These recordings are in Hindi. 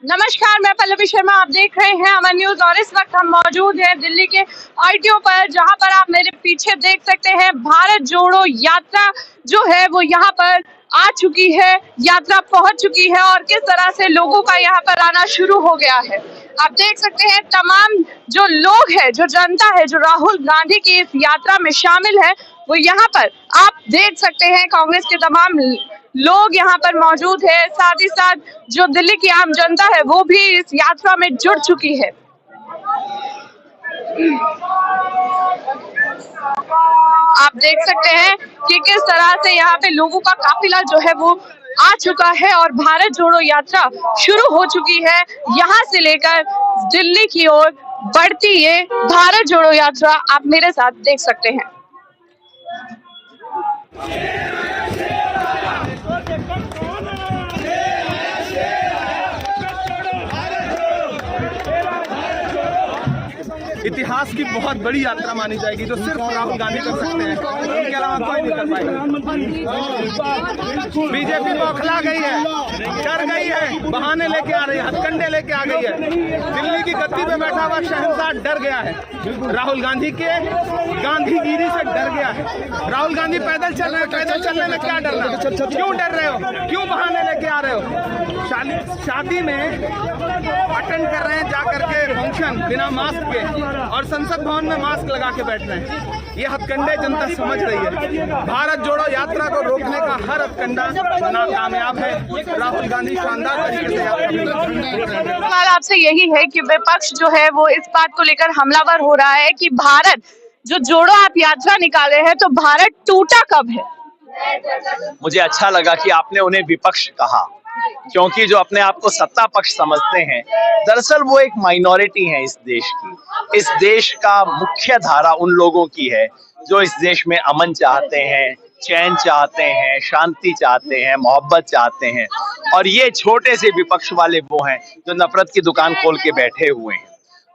नमस्कार, मैं पल्लवी शर्मा। आप देख रहे हैं अमन न्यूज और इस वक्त हम मौजूद हैं दिल्ली के आईटीओ पर, जहां पर आप मेरे पीछे देख सकते हैं भारत जोड़ो यात्रा जो है वो यहां पर आ चुकी है, यात्रा पहुंच चुकी है और किस तरह से लोगों का यहां पर आना शुरू हो गया है। आप देख सकते हैं तमाम जो लोग हैं, जो जनता है, जो राहुल गांधी की इस यात्रा में शामिल है, वो यहाँ पर आप देख सकते हैं कांग्रेस के तमाम लोग यहाँ पर मौजूद है। साथ ही साथ जो दिल्ली की आम जनता है वो भी इस यात्रा में जुड़ चुकी है। आप देख सकते हैं कि किस तरह से यहाँ पे लोगों का काफिला जो है वो आ चुका है और भारत जोड़ो यात्रा शुरू हो चुकी है। यहाँ से लेकर दिल्ली की ओर बढ़ती ये भारत जोड़ो यात्रा आप मेरे साथ देख सकते हैं। इतिहास की बहुत बड़ी यात्रा मानी जाएगी जो सिर्फ राहुल गांधी कर सकते हैं, उनके अलावा कोई नहीं कर पाएगा। बीजेपी बौखला गई है, डर गई है, बहाने लेके आ रही है, हथकंडे लेके आ गई है। दिल्ली की गद्दी पे बैठा हुआ शहंशाह डर गया है, राहुल गांधी के गांधीगिरी से डर गया है। राहुल गांधी पैदल चल रहे हैं, पैदल चलने में क्या डरना? क्यों डर रहे हो? क्यों बहाने लेके आ रहे हो? शादी में अटेंड कर रहे हैं जाकर के फंक्शन बिना मास्क के, और संसद भवन में मास्क लगा के बैठ रहे हैं। ये हथकंडे जनता समझ रही है। भारत जोड़ो यात्रा को रोकने का हर हथकंडा नाकामयाब है। राहुल गांधी शानदार तरीके से सवाल आपसे यही है कि विपक्ष जो है वो इस बात को लेकर हमलावर हो रहा है कि भारत जो जोड़ो आप यात्रा निकाले हैं तो भारत टूटा कब है? मुझे अच्छा लगा कि आपने उन्हें विपक्ष कहा, क्योंकि जो अपने आप को सत्ता पक्ष समझते हैं, दरअसल वो एक माइनॉरिटी है इस देश की। इस देश का मुख्य धारा उन लोगों की है जो इस देश में अमन चाहते हैं, चैन चाहते हैं, शांति चाहते हैं, मोहब्बत चाहते हैं। और ये छोटे से विपक्ष वाले वो हैं जो नफरत की दुकान खोल के बैठे हुए हैं।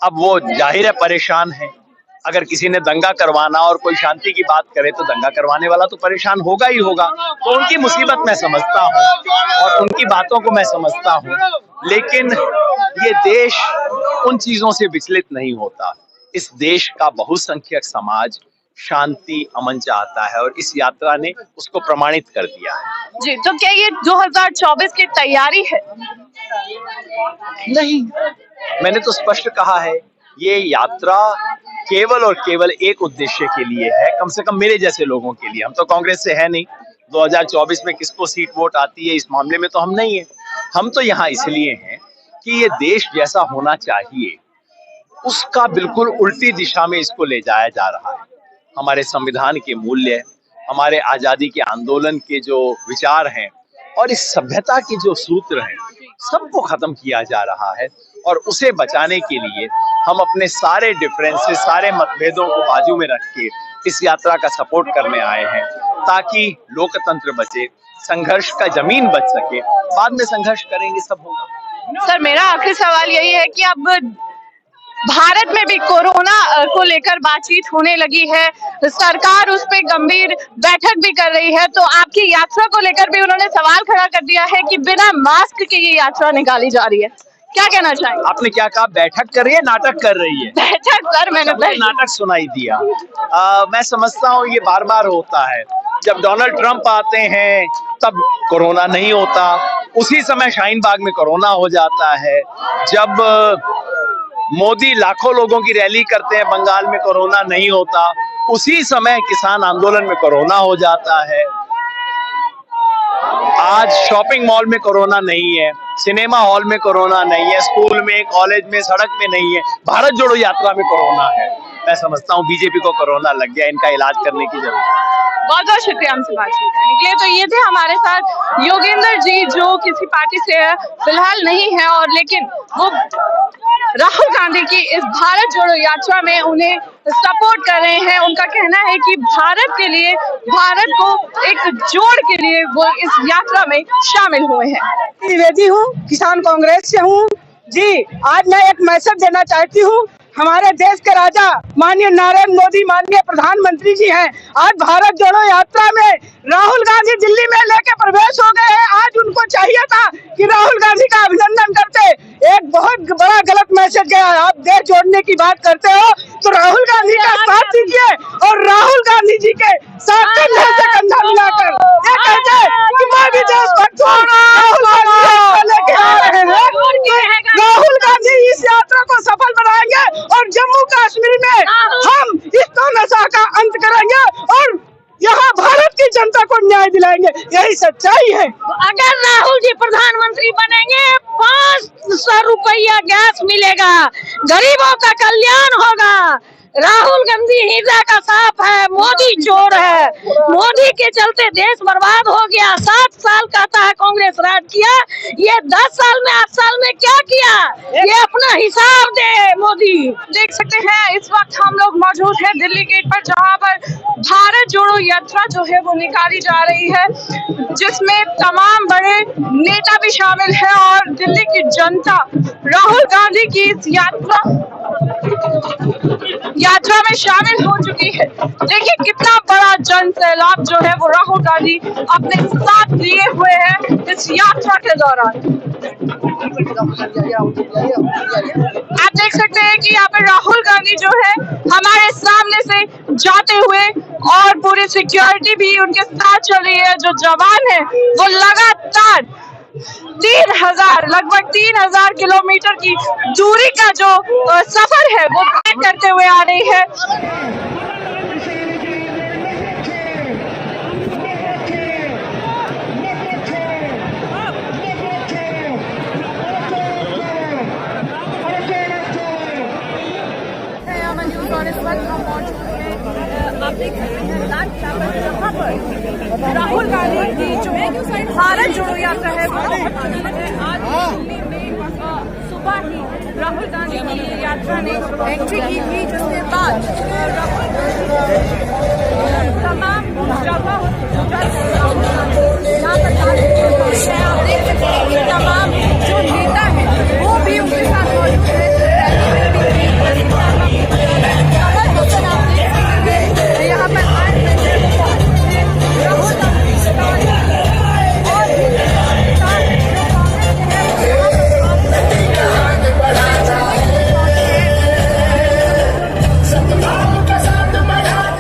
अब वो जाहिर है परेशान है। अगर किसी ने दंगा करवाना और कोई शांति की बात करे तो दंगा करवाने वाला तो परेशान होगा ही होगा। तो उनकी मुसीबत मैं समझता हूँ और उनकी बातों को मैं समझता हूँ, लेकिन ये देश उन चीजों से विचलित नहीं होता। इस देश का बहुसंख्यक समाज शांति अमन चाहता है और इस यात्रा ने उसको प्रमाणित कर दिया है। जी, तो क्या ये 2024 की तैयारी है? नहीं, मैंने तो स्पष्ट कहा है, ये यात्रा केवल और केवल एक उद्देश्य के लिए है, कम से कम मेरे जैसे लोगों के लिए। हम तो कांग्रेस से है नहीं, 2024 में किसको सीट वोट आती है इस मामले में तो हम नहीं है। हम तो यहाँ इसलिए हैं कि ये देश जैसा होना चाहिए उसका बिल्कुल उल्टी दिशा में इसको ले जाया जा रहा है। हमारे संविधान के मूल्य, हमारे आजादी के आंदोलन के जो विचार हैं और इस सभ्यता के जो सूत्र हैं, सबको खत्म किया जा रहा है। और उसे बचाने के लिए हम अपने सारे डिफरेंसेस, सारे मतभेदों को बाजू में रख के इस यात्रा का सपोर्ट करने आए हैं, ताकि लोकतंत्र बचे, संघर्ष का जमीन बच सके। बाद में संघर्ष करेंगे, सब होगा। सर, मेरा आखिरी सवाल यही है कि अब भारत में भी कोरोना को लेकर बातचीत होने लगी है, सरकार उस पर गंभीर बैठक भी कर रही है, तो आपकी यात्रा को लेकर भी उन्होंने सवाल खड़ा कर दिया है कि बिना मास्क के ये यात्रा निकाली जा रही है। क्या कहना चाहेंगे? आपने क्या कहा? बैठक कर रही है, नाटक कर रही है? बैठक सर, मैंने नाटक सुनाई दिया। मैं समझता हूँ ये बार बार होता है। जब डोनाल्ड ट्रंप आते हैं तब कोरोना नहीं होता, उसी समय शाहीन बाग में कोरोना हो जाता है। जब मोदी लाखों लोगों की रैली करते हैं बंगाल में, कोरोना नहीं होता, उसी समय किसान आंदोलन में कोरोना हो जाता है। आज शॉपिंग मॉल में कोरोना नहीं है, सिनेमा हॉल में कोरोना नहीं है, स्कूल में, कॉलेज में, सड़क में नहीं है। भारत जोड़ो यात्रा में कोरोना है। मैं समझता हूँ बीजेपी को कोरोना लग गया, इनका इलाज करने की जरूरत है। बहुत बहुत शुक्रिया हमसे बातचीत करने के लिए। तो ये थे हमारे साथ योगेंद्र जी, जो किसी पार्टी से फिलहाल नहीं है और लेकिन वो राहुल गांधी की इस भारत जोड़ो यात्रा में उन्हें सपोर्ट कर रहे हैं। उनका कहना है कि भारत के लिए, भारत को एक जोड़ के लिए वो इस यात्रा में शामिल हुए हैं। द्विवेदी हूँ, किसान कांग्रेस से हूँ जी। आज मैं एक मैसेज देना चाहती हूँ। हमारे देश के राजा माननीय नरेंद्र मोदी, माननीय प्रधानमंत्री जी हैं। आज भारत जोड़ो यात्रा में राहुल गांधी दिल्ली में लेके प्रवेश हो गए हैं। आज उनको चाहिए था कि राहुल गांधी का अभिनंदन करते, मैसेज गया है। आप देश जोड़ने की बात करते हो तो राहुल गांधी का साथ दीजिए और राहुल गांधी जी के साथ कंधे से कंधा मिलाकर ये कहते हैं कि मैं भी देशभक्त हूँ। राहुल गांधी लेके आ रहे हैं, राहुल गांधी इस यात्रा को सफल बनाएंगे और जम्मू कश्मीर में हम इस तानाशाह का अंत करेंगे और यहाँ भारत की जनता को न्याय दिलाएंगे। यही सच्चाई है। अगर राहुल जी प्रधानमंत्री बनेंगे 500 रुपया गैस मिलेगा, गरीबों का कल्याण होगा। राहुल गांधी हिंसा का सांप है, मोदी चोर है, मोदी के चलते देश बर्बाद हो गया। 7 साल कहता है कांग्रेस राज किया, ये 10 साल में 8 साल में क्या किया, ये अपना हिसाब दे मोदी। देख सकते हैं इस वक्त हम लोग मौजूद हैं दिल्ली गेट पर, जहां पर भारत जोड़ो यात्रा जो है वो निकाली जा रही है, जिसमें तमाम बड़े नेता भी शामिल हैं और दिल्ली की जनता राहुल गांधी की इस यात्रा में शामिल हो चुकी है। देखिए कितना बड़ा जन सैलाब जो है वो राहुल गांधी अपने साथ लिए हुए हैं इस यात्रा के दौरान। आप देख सकते हैं कि यहाँ पे राहुल गांधी जो है हमारे सामने से जाते हुए और पूरी सिक्योरिटी भी उनके साथ चल रही है। जो जवान है वो लगातार 3000 लगभग 3000 किलोमीटर की दूरी का जो सफर है वो तय करते हुए आ रही है। और इस वक्त हम मौजूद हैं, आप देख सकते हैं लाल किला पर, जहाँ पर राहुल गांधी की जो भारत जोड़ो यात्रा है वो आज दिल्ली में सुबह ही राहुल गांधी की यात्रा ने एंट्री की थी, जिसके बाद राहुल गांधी तमाम जगह यहाँ पर आप देख सकते हैं कि तमाम जो नेता है वो भी उनके साथ मौजूद है। यहाँ पर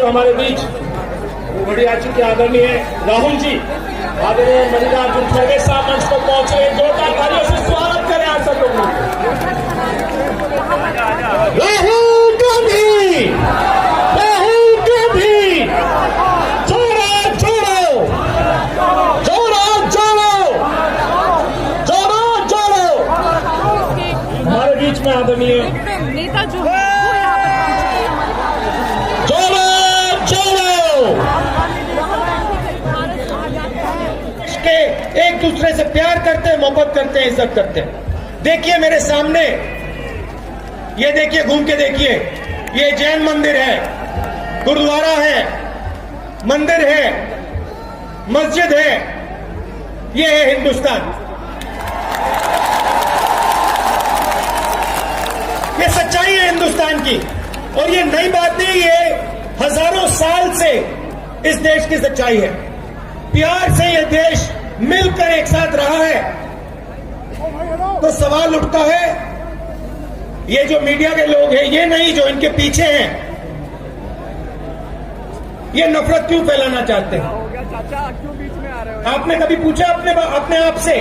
हमारे बीच बड़ी आ चुके आदरणीय राहुल जी, आदरणीय मल्लिकार्जुन खड़गे साहब मंच पर पहुंचे। जोरदार तालियों से स्वागत करें आप सब लोगों राहुल गांधी, राहुल गांधी, जोड़ा जोड़ो, जोड़ा जोड़ो, जोड़ा जोड़ो। हमारे बीच में आदरणीय नेता जो है वो यहाँ एक दूसरे से प्यार करते हैं, मोहब्बत करते हैं, इज्जत करते हैं। देखिए मेरे सामने, ये देखिए, घूम के देखिए, ये जैन मंदिर है, गुरुद्वारा है, मंदिर है, मस्जिद है, ये है हिंदुस्तान। ये सच्चाई है हिंदुस्तान की, और ये नई बात नहीं, ये हजारों साल से इस देश की सच्चाई है। प्यार से ये देश मिलकर एक साथ रहा है। तो सवाल उठता है, ये जो मीडिया के लोग हैं, ये नहीं जो इनके पीछे हैं, ये नफरत क्यों फैलाना चाहते हैं? आपने कभी पूछा अपने आप से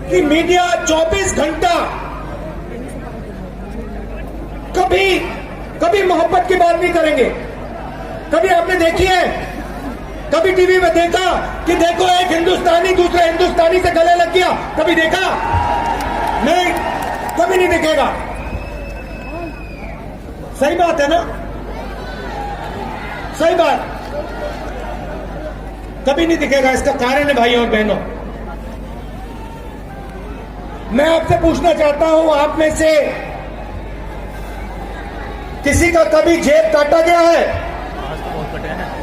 कि मीडिया 24 घंटा कभी मोहब्बत की बात नहीं करेंगे? कभी आपने देखी है? कभी टीवी में देखा कि देखो एक हिंदुस्तानी दूसरे हिंदुस्तानी से गले लग गया? कभी देखा? नहीं, कभी नहीं दिखेगा। सही बात है ना? सही बात, कभी नहीं दिखेगा। इसका कारण है भाइयों और बहनों, मैं आपसे पूछना चाहता हूं, आप में से किसी का कभी जेब काटा गया है?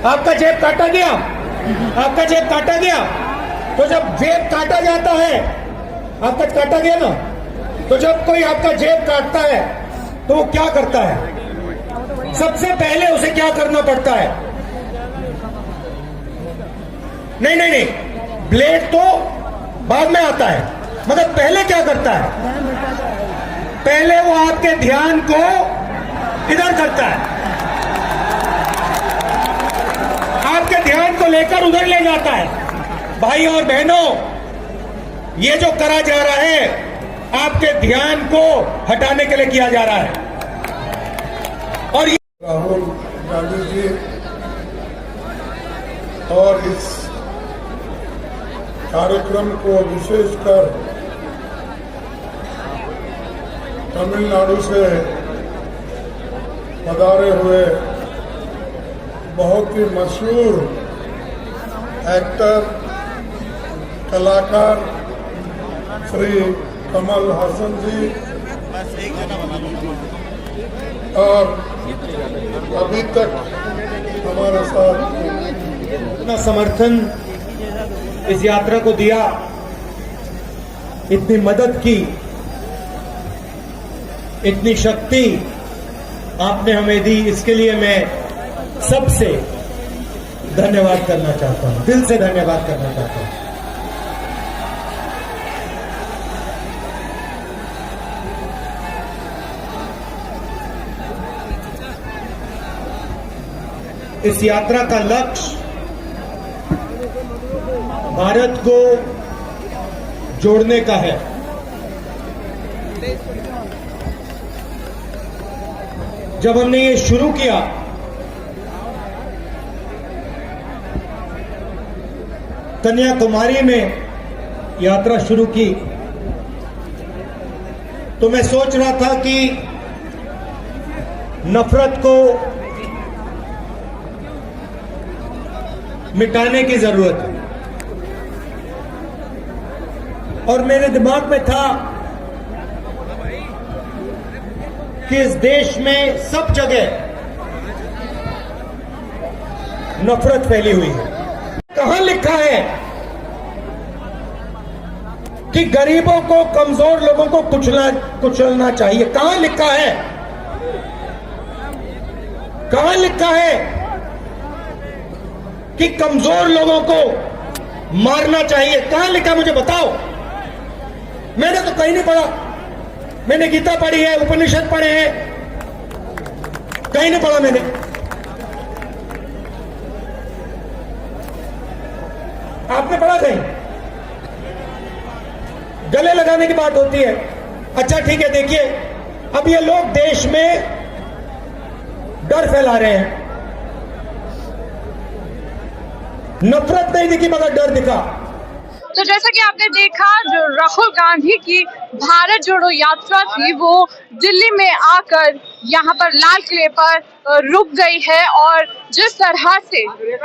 आपका जेब काटा गया? आपका जेब काटा गया? तो जब जेब काटा जाता है, आपका काटा गया ना, तो जब कोई आपका जेब काटता है तो वो क्या करता है? सबसे पहले उसे क्या करना पड़ता है? नहीं, ब्लेड तो बाद में आता है, मगर पहले क्या करता है? पहले वो आपके ध्यान को इधर करता है, आपके ध्यान को लेकर उधर ले जाता है। भाई और बहनों, ये जो करा जा रहा है आपके ध्यान को हटाने के लिए किया जा रहा है। और राहुल गांधी जी और इस कार्यक्रम को विशेषकर तमिलनाडु से पधारे हुए बहुत ही मशहूर एक्टर कलाकार श्री कमल हासन जी और अभी तक हमारे साथ अपना समर्थन इस यात्रा को दिया, इतनी मदद की, इतनी शक्ति आपने हमें दी, इसके लिए मैं सबसे धन्यवाद करना चाहता हूं, दिल से धन्यवाद करना चाहता हूं। इस यात्रा का लक्ष्य भारत को जोड़ने का है। जब हमने ये शुरू किया कन्याकुमारी में यात्रा शुरू की, तो मैं सोच रहा था कि नफरत को मिटाने की जरूरत है, और मेरे दिमाग में था कि इस देश में सब जगह नफरत फैली हुई है। कहां लिखा है कि गरीबों को, कमजोर लोगों को कुचलना चाहिए? कहां लिखा है? कहां लिखा है कि कमजोर लोगों को मारना चाहिए? कहां लिखा, मुझे बताओ। मैंने तो कहीं नहीं पढ़ा। मैंने गीता पढ़ी है, उपनिषद पढ़े हैं, कहीं नहीं पढ़ा मैंने। आपने पढ़ा कहीं? गले लगाने की बात होती है। अच्छा ठीक है, देखिए अब ये लोग देश में डर फैला रहे हैं। नफरत नहीं दिखी मगर डर दिखा। तो जैसा कि आपने देखा, जो राहुल गांधी की भारत जोड़ो यात्रा थी वो दिल्ली में आकर यहाँ पर लाल किले पर रुक गई है, और जिस तरह से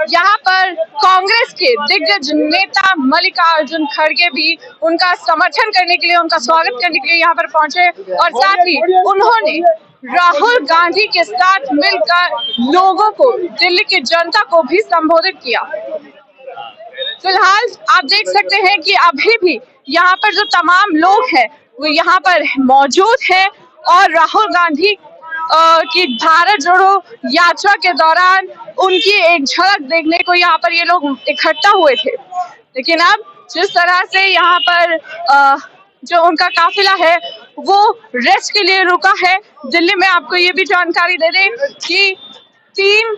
यहाँ पर कांग्रेस के दिग्गज नेता मल्लिकार्जुन खड़गे भी उनका समर्थन करने के लिए, उनका स्वागत करने के लिए यहाँ पर पहुंचे, और साथ ही उन्होंने राहुल गांधी के साथ मिलकर लोगों को, दिल्ली की जनता को भी संबोधित किया। फिलहाल आप देख सकते हैं कि अभी भी यहाँ पर जो तमाम लोग हैं वो यहाँ पर मौजूद हैं, और राहुल गांधी की भारत जोड़ो यात्रा के दौरान उनकी एक झलक देखने को यहाँ पर ये लोग इकट्ठा हुए थे। लेकिन अब जिस तरह से यहाँ पर जो उनका काफिला है वो रेस्ट के लिए रुका है दिल्ली में, आपको ये भी जानकारी दे दें कि 3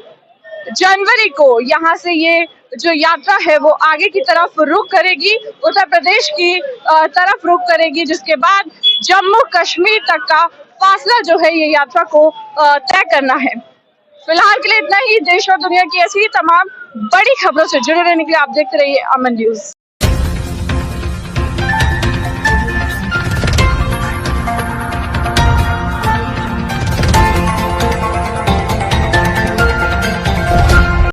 जनवरी को यहाँ से ये जो यात्रा है वो आगे की तरफ रुख करेगी, उत्तर प्रदेश की तरफ रुख करेगी, जिसके बाद जम्मू कश्मीर तक का फासला जो है ये यात्रा को तय करना है। फिलहाल के लिए इतना ही। देश और दुनिया की ऐसी ही तमाम बड़ी खबरों से जुड़े रहने के लिए आप देखते रहिए अमन न्यूज।